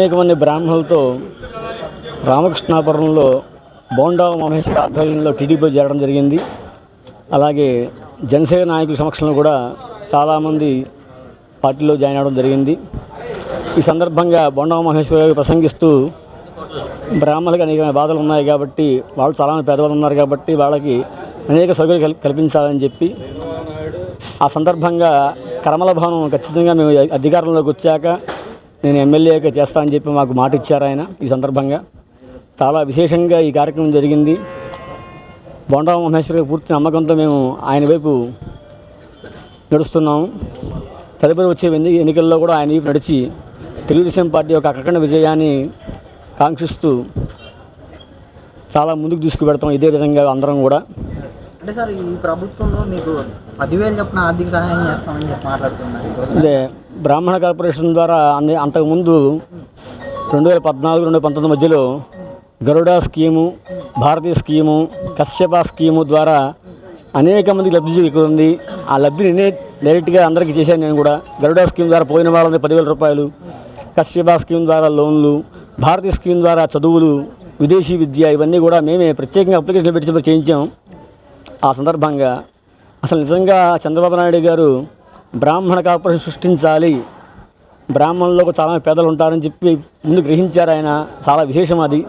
అనేక మంది బ్రాహ్మణులతో రామకృష్ణాపురంలో బోండా మహేశ్వర ఆధ్వర్యంలో టీడీపీ చేరడం జరిగింది. అలాగే జనసేన నాయకుల సమక్షంలో కూడా చాలామంది పార్టీలో జాయిన్ అవ్వడం జరిగింది. ఈ సందర్భంగా బోండా మహేశ్వర ప్రసంగిస్తూ బ్రాహ్మణులకు అనేక బాధలు ఉన్నాయి కాబట్టి, వాళ్ళు చాలామంది పేదవాళ్ళు ఉన్నారు కాబట్టి వాళ్ళకి అనేక సౌకర్యాలు కల్పించాలని చెప్పి, ఆ సందర్భంగా కర్మల భవనం ఖచ్చితంగా మేము అధికారంలోకి వచ్చాక నేను ఎమ్మెల్యేగా చేస్తానని చెప్పి మాకు మాట ఇచ్చారు ఆయన. ఈ సందర్భంగా చాలా విశేషంగా ఈ కార్యక్రమం జరిగింది. బోండా మహేశ్వర పూర్తి నమ్మకంతో మేము ఆయన వైపు నడుస్తున్నాము. తదుపరి వచ్చే ఎన్నికల్లో కూడా ఆయన వైపు నడిచి తెలుగుదేశం పార్టీ యొక్క అఖండ విజయాన్ని కాంక్షిస్తూ చాలా ముందుకు తీసుకుపెడతాం. ఇదే విధంగా అందరం కూడా. అంటే సార్, ఈ ప్రభుత్వంలో మీకు 10,000 చొప్పున ఆర్థిక సహాయం చేస్తామని చెప్పి మాట్లాడుతున్నారు. అదే బ్రాహ్మణ కార్పొరేషన్ ద్వారా అంతకుముందు 2014-2019 మధ్యలో గరుడ స్కీము, భారతీయ స్కీము, కశ్యప స్కీము ద్వారా అనేక మందికి లబ్ధి చేకూరింది. ఆ లబ్ధిని నేనే డైరెక్ట్గా అందరికీ చేశాను. నేను కూడా గరుడ స్కీమ్ ద్వారా పోయిన వాళ్ళని 10,000 రూపాయలు, కశ్యప స్కీమ్ ద్వారా లోన్లు, భారతీయ స్కీమ్ ద్వారా చదువులు, విదేశీ విద్య, ఇవన్నీ కూడా మేమే ప్రత్యేకంగా అప్లికేషన్ పెట్టి చేయించాము. ఆ సందర్భంగా అసలు నిజంగా చంద్రబాబు నాయుడు గారు బ్రాహ్మణ కార్పొరేషన్ సృష్టించాలి, బ్రాహ్మణులకు చాలా పేదలు ఉంటారని చెప్పి ముందు గ్రహించారు ఆయన. చాలా విశేషం అది.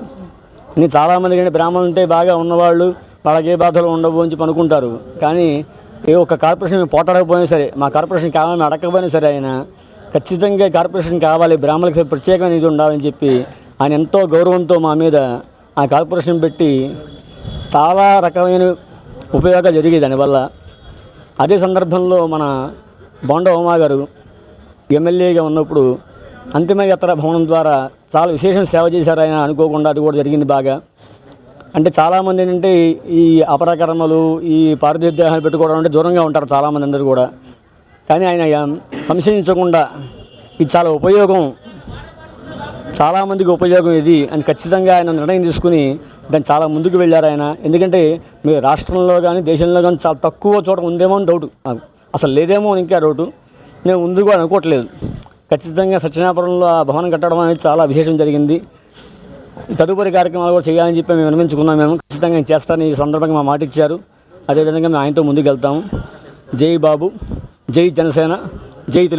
నేను చాలామంది కానీ బ్రాహ్మణులు ఉంటే బాగా ఉన్నవాళ్ళు, వాళ్ళకి ఏ బాధలు ఉండవు అని చెప్పి అనుకుంటారు. కానీ ఏ ఒక్క కార్పొరేషన్ మేము పోటాడకపోయినా సరే, మా కార్పొరేషన్ కావాలని అడగకపోయినా సరే, ఆయన ఖచ్చితంగా కార్పొరేషన్ కావాలి, బ్రాహ్మణులకి ప్రత్యేకమైన ఇది ఉండాలని చెప్పి ఆయన ఎంతో గౌరవంతో మా మీద ఆ కార్పొరేషన్ పెట్టి చాలా రకమైన ఉపయోగాలు జరిగేది దానివల్ల. అదే సందర్భంలో మన బోండా ఉమా గారు ఎమ్మెల్యేగా ఉన్నప్పుడు అంతిమయాత్ర భవనం ద్వారా చాలా విశేషం సేవ చేశారు ఆయన. అనుకోకుండా అది కూడా జరిగింది బాగా. అంటే చాలామంది ఏంటంటే ఈ అపరకర్మలు, ఈ పారిశుద్ధ్యాన్ని పెట్టుకోవడం అంటే దూరంగా ఉంటారు చాలామంది అందరూ కూడా. కానీ ఆయన సంశయించకుండా ఇది చాలా ఉపయోగం, చాలామందికి ఉపయోగం ఇది అని ఖచ్చితంగా ఆయన నిర్ణయం తీసుకుని దాన్ని చాలా ముందుకు వెళ్ళారు ఆయన. ఎందుకంటే మీరు రాష్ట్రంలో కానీ దేశంలో కానీ చాలా తక్కువ చోట ఉందేమో అని డౌట్, అసలు లేదేమో అని ఇంకా డౌటు. నేను ముందు కూడా అనుకోవట్లేదు. ఖచ్చితంగా సత్యనాపురంలో ఆ భవనం కట్టడం అనేది చాలా విశేషం జరిగింది. తదుపరి కార్యక్రమాలు కూడా చేయాలని చెప్పి మేము విన్నవించుకున్నాం. మేము ఖచ్చితంగా చేస్తానని ఈ సందర్భంగా మా మాట ఇచ్చారు. అదేవిధంగా మేము ఆయనతో ముందుకు వెళ్తాము. జై బాబు, జై జనసేన, జై తెలుగు.